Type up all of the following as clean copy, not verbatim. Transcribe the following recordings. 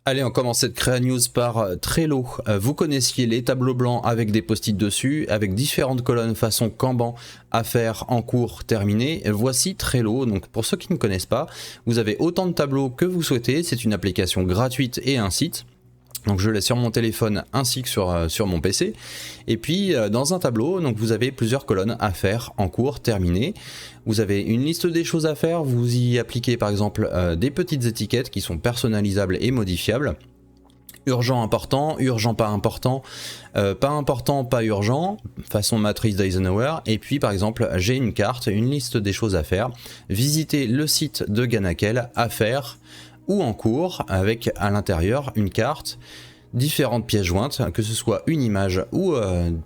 Allez, on commence cette Créa News par Trello. Vous connaissiez les tableaux blancs avec des post-it dessus, avec différentes colonnes façon Kanban, à faire en cours, terminé. Voici Trello. Donc pour ceux qui ne connaissent pas, vous avez autant de tableaux que vous souhaitez. C'est une application gratuite et un site. Donc je l'ai sur mon téléphone ainsi que sur mon PC. Et puis dans un tableau, donc vous avez plusieurs colonnes à faire en cours, terminé. Vous avez une liste des choses à faire, vous y appliquez par exemple des petites étiquettes qui sont personnalisables et modifiables. Urgent, important, urgent, pas important, pas urgent, façon matrice d'Eisenhower. Et puis par exemple, j'ai une carte, une liste des choses à faire. Visitez le site de Ganakel, à faire ou en cours, avec à l'intérieur une carte, différentes pièces jointes, que ce soit une image ou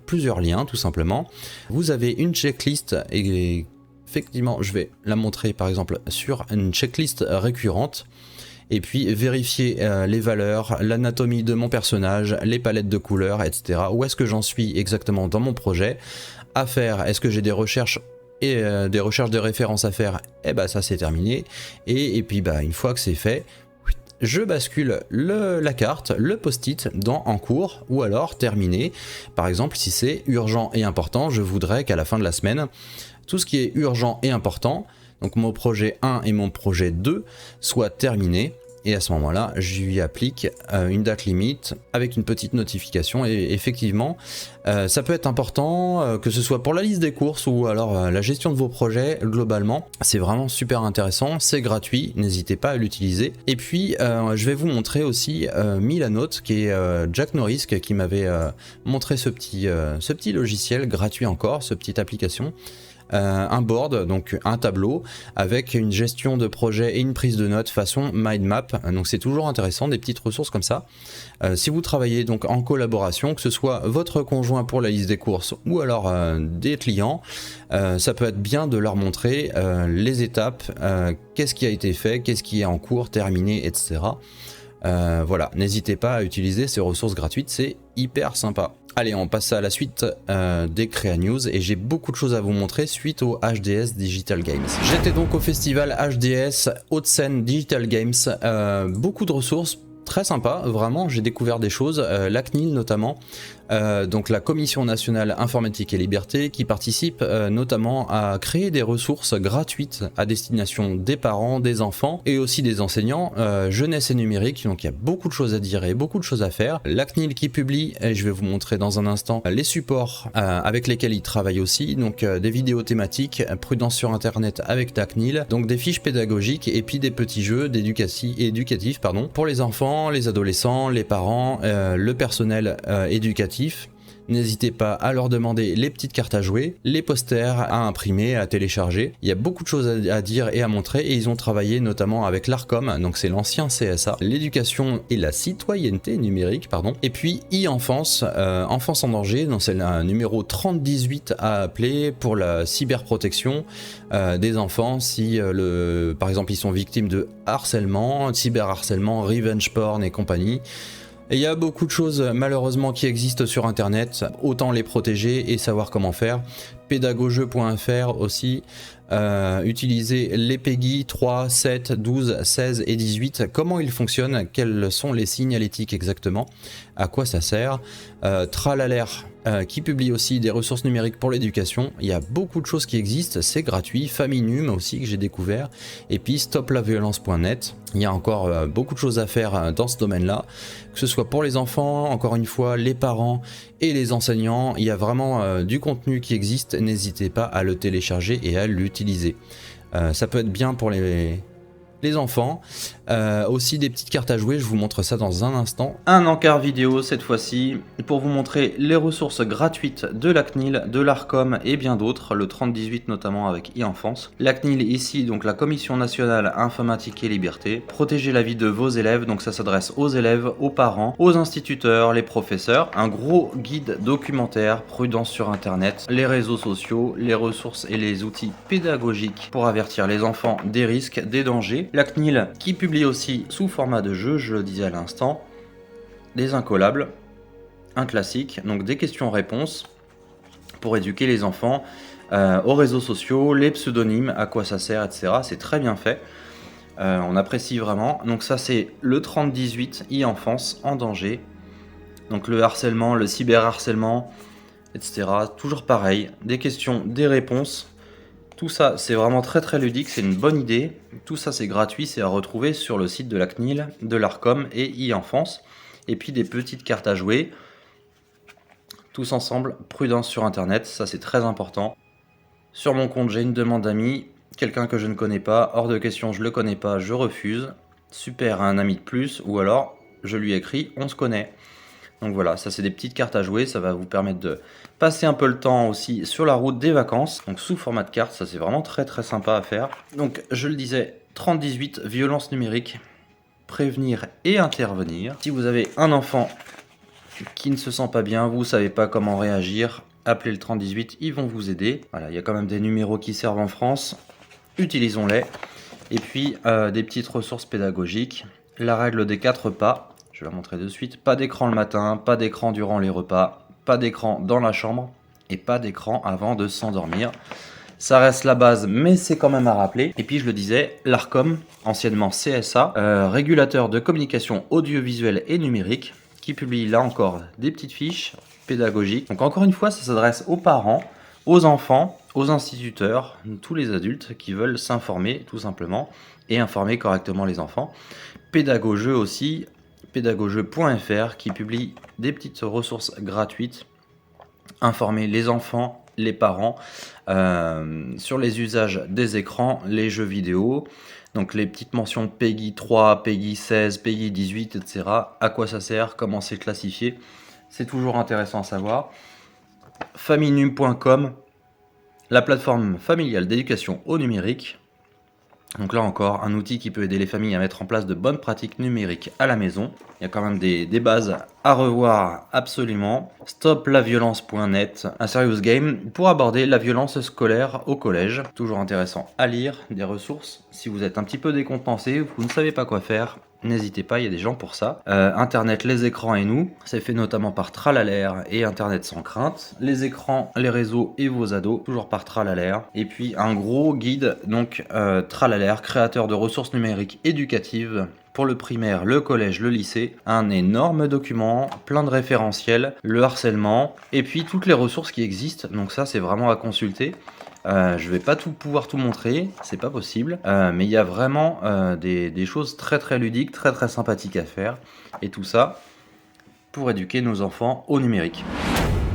plusieurs liens tout simplement. Vous avez une checklist et effectivement je vais la montrer par exemple sur une checklist récurrente. Et puis vérifier les valeurs, l'anatomie de mon personnage, les palettes de couleurs, etc. Où est-ce que j'en suis exactement dans mon projet. À faire, est-ce que j'ai des recherches et des recherches de références à faire, et bah ça c'est terminé. Et puis bah une fois que c'est fait, je bascule la carte, le post-it dans en cours ou alors terminé. Par exemple si c'est urgent et important, je voudrais qu'à la fin de la semaine, tout ce qui est urgent et important, donc mon projet 1 et mon projet 2 soient terminés. Et à ce moment-là, je lui applique une date limite avec une petite notification. Et effectivement, ça peut être important, que ce soit pour la liste des courses ou alors la gestion de vos projets globalement. C'est vraiment super intéressant, c'est gratuit, n'hésitez pas à l'utiliser. Et puis, je vais vous montrer aussi Milanote, qui est Jack Norris, qui m'avait montré ce petit logiciel gratuit encore, cette petite application. Un board, donc un tableau avec une gestion de projet et une prise de notes façon mind map. Donc c'est toujours intéressant, des petites ressources comme ça. Si vous travaillez donc en collaboration, que ce soit votre conjoint pour la liste des courses ou alors des clients, ça peut être bien de leur montrer les étapes, qu'est-ce qui a été fait, qu'est-ce qui est en cours, terminé, etc. Voilà, n'hésitez pas à utiliser ces ressources gratuites, c'est hyper sympa. Allez, on passe à la suite des Créa News et j'ai beaucoup de choses à vous montrer suite au HDS Digital Games. J'étais donc au festival HDS Haute-Seine Digital Games, beaucoup de ressources. Très sympa, vraiment, j'ai découvert des choses, la CNIL notamment, donc la Commission Nationale Informatique et Liberté, qui participe notamment à créer des ressources gratuites à destination des parents, des enfants et aussi des enseignants, jeunesse et numérique, donc il y a beaucoup de choses à dire et beaucoup de choses à faire. La CNIL qui publie, et je vais vous montrer dans un instant, les supports avec lesquels ils travaillent aussi, donc des vidéos thématiques, prudence sur internet avec la CNIL, donc des fiches pédagogiques et puis des petits jeux éducatifs pour les enfants, les adolescents, les parents, le personnel éducatif. N'hésitez pas à leur demander les petites cartes à jouer, les posters à imprimer, à télécharger. Il y a beaucoup de choses à dire et à montrer et ils ont travaillé notamment avec l'ARCOM, donc c'est l'ancien CSA, l'éducation et la citoyenneté numérique, et puis e-enfance, enfance en danger, donc c'est le numéro 3018 à appeler pour la cyberprotection des enfants si par exemple ils sont victimes de harcèlement, cyberharcèlement, revenge porn et compagnie. Et il y a beaucoup de choses malheureusement qui existent sur internet, autant les protéger et savoir comment faire. Pédagogeux.fr aussi, utiliser les PEGI 3, 7, 12, 16 et 18, comment ils fonctionnent, quels sont les signalétiques exactement, à quoi ça sert. Tralaler qui publie aussi des ressources numériques pour l'éducation, il y a beaucoup de choses qui existent, c'est gratuit. Faminum aussi que j'ai découvert, et puis stoplaviolence.net, il y a encore beaucoup de choses à faire dans ce domaine-là, que ce soit pour les enfants, encore une fois, les parents et les enseignants, il y a vraiment du contenu qui existe, n'hésitez pas à le télécharger et à l'utiliser. Ça peut être bien pour les enfants, aussi des petites cartes à jouer, je vous montre ça dans un instant. Un encart vidéo cette fois-ci pour vous montrer les ressources gratuites de la CNIL, de l'ARCOM et bien d'autres, le 3018 notamment avec e-enfance. La CNIL ici, donc la Commission Nationale Informatique et Liberté, protéger la vie de vos élèves, donc ça s'adresse aux élèves, aux parents, aux instituteurs, les professeurs, un gros guide documentaire, prudence sur internet, les réseaux sociaux, les ressources et les outils pédagogiques pour avertir les enfants des risques, des dangers. La CNIL qui publie aussi sous format de jeu, je le disais à l'instant, des incollables, un classique, donc des questions-réponses pour éduquer les enfants aux réseaux sociaux, les pseudonymes, à quoi ça sert, etc. C'est très bien fait. On apprécie vraiment. Donc ça c'est le 3018 e-enfance en danger. Donc le harcèlement, le cyberharcèlement, etc. Toujours pareil, des questions, des réponses. Tout ça c'est vraiment très ludique, c'est une bonne idée. Tout ça c'est gratuit, c'est à retrouver sur le site de la CNIL, de l'Arcom et e-enfance. Et puis des petites cartes à jouer. Tous ensemble, prudence sur internet, ça c'est très important. Sur mon compte j'ai une demande d'amis. Quelqu'un que je ne connais pas, hors de question, je le connais pas, je refuse. Super, un ami de plus, ou alors je lui écris, on se connaît. Donc voilà, ça c'est des petites cartes à jouer, ça va vous permettre de passer un peu le temps aussi sur la route des vacances. Donc sous format de carte, ça c'est vraiment très sympa à faire. Donc je le disais, 3018, violence numérique, prévenir et intervenir. Si vous avez un enfant qui ne se sent pas bien, vous savez pas comment réagir, appelez le 3018, ils vont vous aider. Voilà, il y a quand même des numéros qui servent en France. Utilisons-les. Et puis des petites ressources pédagogiques. La règle des 4 pas, je vais la montrer de suite. Pas d'écran le matin, pas d'écran durant les repas, pas d'écran dans la chambre et pas d'écran avant de s'endormir. Ça reste la base, mais c'est quand même à rappeler. Et puis je le disais, l'ARCOM, anciennement CSA, régulateur de communication audiovisuelle et numérique, qui publie là encore des petites fiches pédagogiques. Donc encore une fois, ça s'adresse aux parents, aux enfants, aux instituteurs, tous les adultes qui veulent s'informer tout simplement et informer correctement les enfants. Pédagogeux aussi, pédagogeux.fr qui publie des petites ressources gratuites, informer les enfants, les parents sur les usages des écrans, les jeux vidéo. Donc les petites mentions PEGI 3, PEGI 16, PEGI 18, etc. À quoi ça sert, comment c'est classifié, c'est toujours intéressant à savoir. Faminum.com, la plateforme familiale d'éducation au numérique. Donc là encore, un outil qui peut aider les familles à mettre en place de bonnes pratiques numériques à la maison. Il y a quand même des bases à revoir absolument. Stoplaviolence.net, un serious game pour aborder la violence scolaire au collège. Toujours intéressant à lire, des ressources. Si vous êtes un petit peu décontenancé, vous ne savez pas quoi faire, n'hésitez pas, il y a des gens pour ça. Internet, les écrans et nous, c'est fait notamment par Tralalaire et Internet sans crainte. Les écrans, les réseaux et vos ados, toujours par Tralalaire. Et puis un gros guide, donc Tralalaire, créateur de ressources numériques éducatives pour le primaire, le collège, le lycée. Un énorme document, plein de référentiels, le harcèlement, et puis toutes les ressources qui existent. Donc ça, c'est vraiment à consulter. Je vais pas pouvoir tout montrer, c'est pas possible, mais il y a vraiment des choses très ludiques, très sympathiques à faire, et tout ça pour éduquer nos enfants au numérique.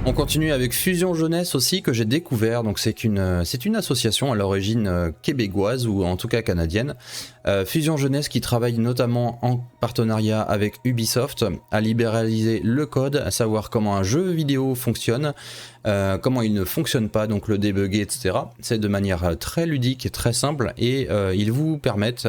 On continue avec Fusion Jeunesse aussi que j'ai découvert, donc c'est une association à l'origine québécoise ou en tout cas canadienne. Fusion Jeunesse qui travaille notamment en partenariat avec Ubisoft à libéraliser le code, à savoir comment un jeu vidéo fonctionne, comment il ne fonctionne pas, donc le débugger, etc. C'est de manière très ludique et très simple et ils vous permettent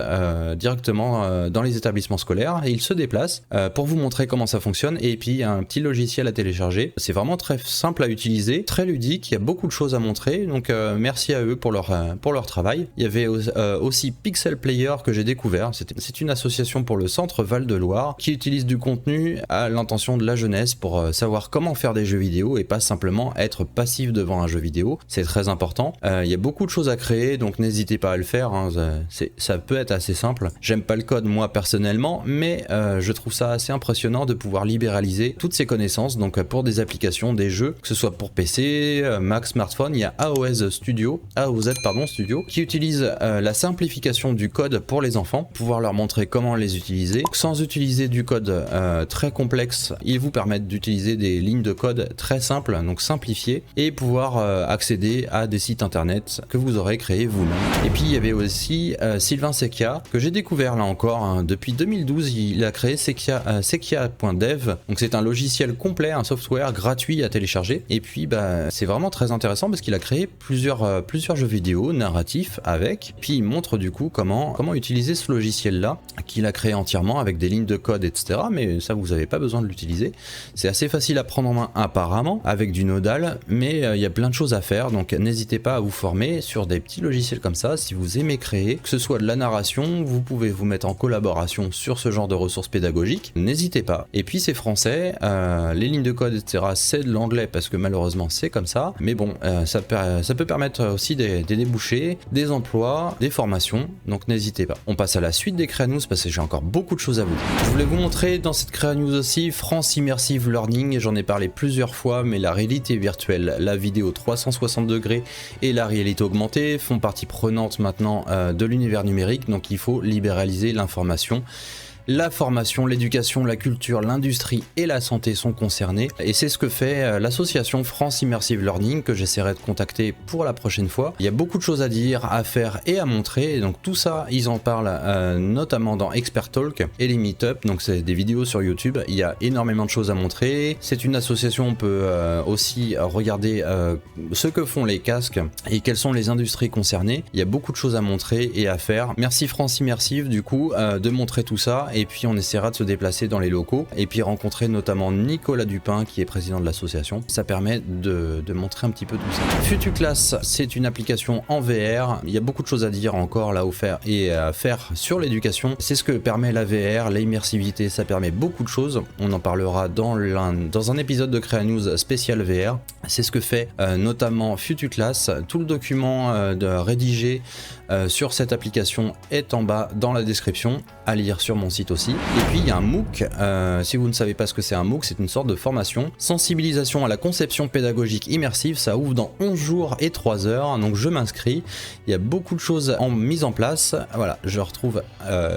directement dans les établissements scolaires et ils se déplacent pour vous montrer comment ça fonctionne et puis il y a un petit logiciel à télécharger. C'est vraiment très simple à utiliser, très ludique, il y a beaucoup de choses à montrer, donc merci à eux pour leur travail. Il y avait aussi Pixel Player que j'ai découvert, c'est une association pour le centre Val-de-Loire qui utilise du contenu à l'intention de la jeunesse pour savoir comment faire des jeux vidéo et pas simplement être passif devant un jeu vidéo, c'est très important. Il y a beaucoup de choses à créer, donc n'hésitez pas à le faire, hein. Ça peut être assez simple. J'aime pas le code moi personnellement, mais je trouve ça assez impressionnant de pouvoir libéraliser toutes ces connaissances, donc pour des applications, des jeux, que ce soit pour PC, Mac, smartphone. Il y a AOZ Studio, qui utilise la simplification du code pour les enfants, pouvoir leur montrer comment les utiliser, sans utiliser du code très complexe. Ils vous permettent d'utiliser des lignes de code très simples, donc simplifiées, et pouvoir accéder à des sites internet que vous aurez créés vous-même. Et puis il y avait aussi Sylvain Sekia, que j'ai découvert là encore, hein. Depuis 2012, il a créé Sekia.dev, donc c'est un logiciel complet, un software gratuit à télécharger, et puis c'est vraiment très intéressant parce qu'il a créé plusieurs jeux vidéo narratifs avec, puis il montre du coup comment utiliser ce logiciel là, qu'il a créé entièrement avec des lignes de code, etc. Mais ça, vous n'avez pas besoin de l'utiliser, c'est assez facile à prendre en main apparemment, avec du nodal, mal, mais il y a plein de choses à faire, donc n'hésitez pas à vous former sur des petits logiciels comme ça. Si vous aimez créer, que ce soit de la narration, vous pouvez vous mettre en collaboration sur ce genre de ressources pédagogiques, n'hésitez pas. Et puis c'est français, les lignes de code, etc., c'est de l'anglais parce que malheureusement c'est comme ça, mais bon, ça peut permettre aussi des débouchés, des emplois, des formations, donc n'hésitez pas. On passe à la suite des Créa News parce que j'ai encore beaucoup de choses à vous dire. Je voulais vous montrer dans cette Créa News aussi France Immersive Learning, j'en ai parlé plusieurs fois, mais la réalité virtuelle, la vidéo 360 degrés et la réalité augmentée font partie prenante maintenant de l'univers numérique, donc il faut libéraliser l'information. La formation, l'éducation, la culture, l'industrie et la santé sont concernés et c'est ce que fait l'association France Immersive Learning que j'essaierai de contacter pour la prochaine fois. Il y a beaucoup de choses à dire, à faire et à montrer et donc tout ça ils en parlent notamment dans Expert Talk et les Meetup, donc c'est des vidéos sur YouTube, il y a énormément de choses à montrer. C'est une association, on peut aussi regarder ce que font les casques et quelles sont les industries concernées. Il y a beaucoup de choses à montrer et à faire. Merci France Immersive du coup de montrer tout ça. Et puis on essaiera de se déplacer dans les locaux et puis rencontrer notamment Nicolas Dupin qui est président de l'association. Ça permet de montrer un petit peu tout ça. FutuClass, c'est une application en VR. Il y a beaucoup de choses à dire encore là à faire sur l'éducation. C'est ce que permet la VR, l'immersivité, ça permet beaucoup de choses. On en parlera dans un épisode de Créa News spécial VR. C'est ce que fait notamment FutuClass. Tout le document rédigé sur cette application est en bas dans la description, à lire sur mon site aussi. Et puis il y a un MOOC, si vous ne savez pas ce que c'est un MOOC, c'est une sorte de formation, sensibilisation à la conception pédagogique immersive, ça ouvre dans 11 jours et 3 heures, donc je m'inscris, il y a beaucoup de choses mises en place, voilà, je retrouve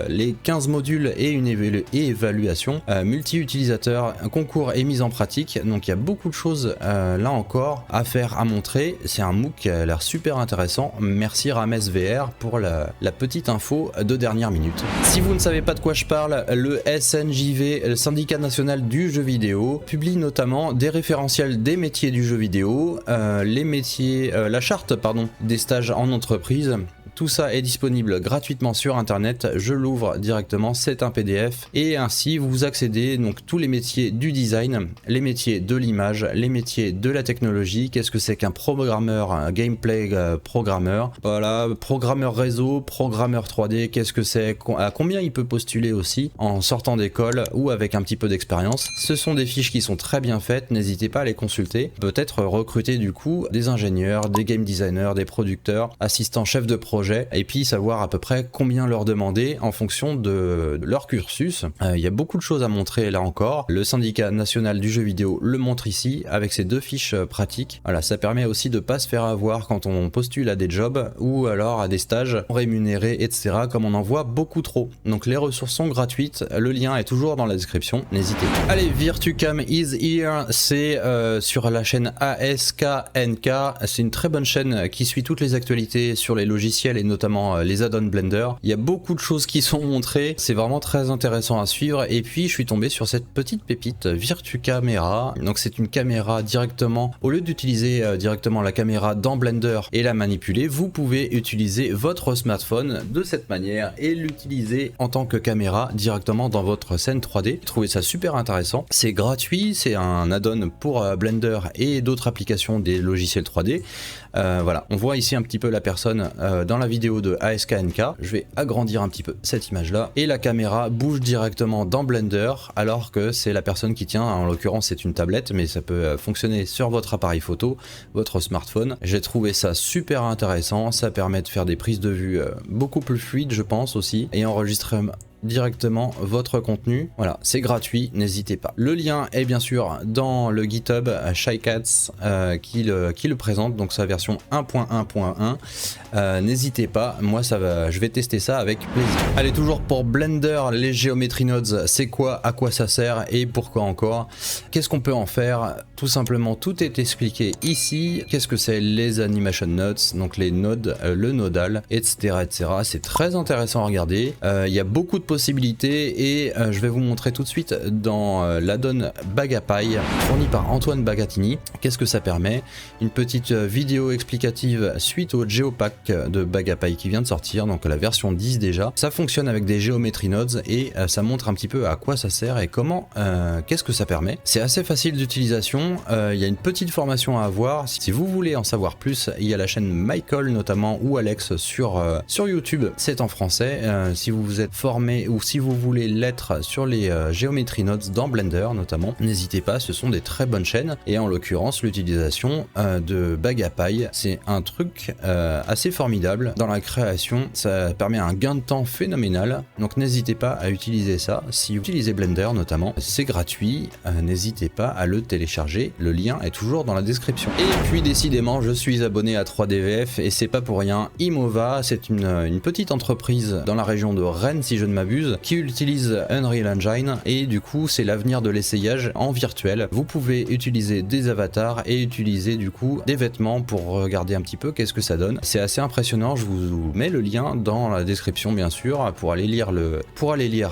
les 15 modules et une évaluation, multi-utilisateur, concours et mise en pratique, donc il y a beaucoup de choses là encore à faire, à montrer, c'est un MOOC qui a l'air super intéressant, merci Rames VR pour la petite info de dernière minute. Si vous ne savez pas de quoi je parle, le SNJV, le Syndicat National du Jeu Vidéo, publie notamment des référentiels des métiers du jeu vidéo, la charte des stages en entreprise. Tout ça est disponible gratuitement sur internet, je l'ouvre directement, c'est un PDF et ainsi vous accédez donc tous les métiers du design, les métiers de l'image, les métiers de la technologie, qu'est-ce que c'est qu'un programmeur, un gameplay programmeur, voilà, programmeur réseau, programmeur 3D, qu'est-ce que c'est, à combien il peut postuler aussi en sortant d'école ou avec un petit peu d'expérience. Ce sont des fiches qui sont très bien faites, n'hésitez pas à les consulter, peut-être recruter du coup des ingénieurs, des game designers, des producteurs, assistants chefs de projet, et puis savoir à peu près combien leur demander en fonction de leur cursus. Il y a beaucoup de choses à montrer là encore. Le syndicat national du jeu vidéo le montre ici avec ses 2 fiches pratiques. Voilà, ça permet aussi de pas se faire avoir quand on postule à des jobs ou alors à des stages rémunérés, etc. comme on en voit beaucoup trop. Donc les ressources sont gratuites, le lien est toujours dans la description, n'hésitez pas. Allez, Virtucam is here, c'est sur la chaîne ASKNK, c'est une très bonne chaîne qui suit toutes les actualités sur les logiciels et notamment les add-ons Blender. Il y a beaucoup de choses qui sont montrées, c'est vraiment très intéressant à suivre et puis je suis tombé sur cette petite pépite Virtucaméra. Donc c'est une caméra directement, au lieu d'utiliser directement la caméra dans Blender et la manipuler, vous pouvez utiliser votre smartphone de cette manière et l'utiliser en tant que caméra directement dans votre scène 3D. J'ai trouvé ça super intéressant, c'est gratuit, c'est un add-on pour Blender et d'autres applications des logiciels 3D. Voilà, on voit ici un petit peu la personne dans la vidéo de ASKNK. Je vais agrandir un petit peu cette image là et la caméra bouge directement dans Blender alors que c'est la personne qui tient, en l'occurrence c'est une tablette mais ça peut fonctionner sur votre appareil photo, votre smartphone. J'ai trouvé ça super intéressant, ça permet de faire des prises de vue beaucoup plus fluides je pense aussi et enregistrer directement votre contenu. Voilà, c'est gratuit, n'hésitez pas. Le lien est bien sûr dans le GitHub ShyCats qui le présente, donc sa version 1.1.1. N'hésitez pas, moi je vais tester ça avec plaisir. Allez, toujours pour Blender, les Geometry Nodes, c'est quoi, à quoi ça sert et pourquoi encore? Qu'est-ce qu'on peut en faire? Tout simplement, tout est expliqué ici. Qu'est-ce que c'est les Animation Nodes, donc les nodes, le nodal, etc. etc. C'est très intéressant à regarder. Il y a beaucoup de possibilités et je vais vous montrer tout de suite dans l'addon Bagapaille fourni par Antoine Bagatini. Qu'est-ce que ça permet? Une petite vidéo explicative suite au Geopack de Bagapaille qui vient de sortir, donc la version 10 déjà. Ça fonctionne avec des Geometry Nodes et ça montre un petit peu à quoi ça sert et comment, qu'est-ce que ça permet. C'est assez facile d'utilisation, il y a une petite formation à avoir. Si vous voulez en savoir plus, il y a la chaîne Michael notamment ou Alex sur YouTube, c'est en français. Si vous vous êtes formé ou si vous voulez l'être sur les Geometry Nodes dans Blender notamment, n'hésitez pas, ce sont des très bonnes chaînes et en l'occurrence l'utilisation de Bagapaille, c'est un truc assez formidable dans la création, ça permet un gain de temps phénoménal, donc n'hésitez pas à utiliser ça. Si vous utilisez Blender notamment, c'est gratuit, n'hésitez pas à le télécharger, le lien est toujours dans la description. Et puis décidément je suis abonné à 3DVF et c'est pas pour rien. Imova, c'est une petite entreprise dans la région de Rennes si je ne m'abuse, qui utilise Unreal Engine et du coup c'est l'avenir de l'essayage en virtuel. Vous pouvez utiliser des avatars et utiliser du coup des vêtements pour regarder un petit peu qu'est-ce que ça donne. C'est assez impressionnant, je vous mets le lien dans la description bien sûr pour aller lire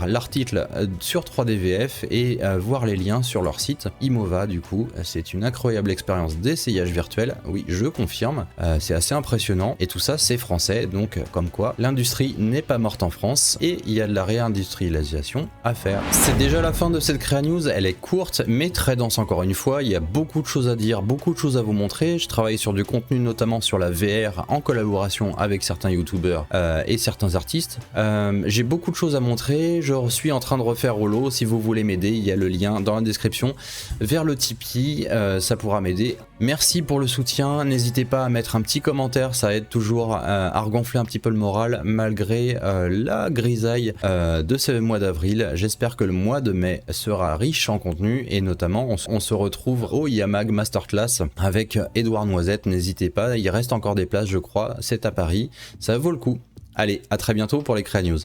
l'article sur 3DVF et voir les liens sur leur site. Imova du coup, c'est une incroyable expérience d'essayage virtuel, oui je confirme, c'est assez impressionnant et tout ça c'est français, donc comme quoi l'industrie n'est pas morte en France et il y a de la réindustrialisation à faire. C'est déjà la fin de cette Créa News, elle est courte mais très dense encore une fois, il y a beaucoup de choses à dire, beaucoup de choses à vous montrer, je travaille sur du contenu notamment sur la VR en collaboration avec certains youtubeurs et certains artistes. J'ai beaucoup de choses à montrer, je suis en train de refaire Holo, si vous voulez m'aider, il y a le lien dans la description vers le Tipeee, ça pourra m'aider. Merci pour le soutien, n'hésitez pas à mettre un petit commentaire, ça aide toujours à regonfler un petit peu le moral malgré la grisaille de ce mois d'avril. J'espère que le mois de mai sera riche en contenu et notamment on se retrouve au Yamag Masterclass avec Edouard Noisette, n'hésitez pas, il reste encore des places je crois, c'est à Paris, ça vaut le coup. Allez, à très bientôt pour les Créa News.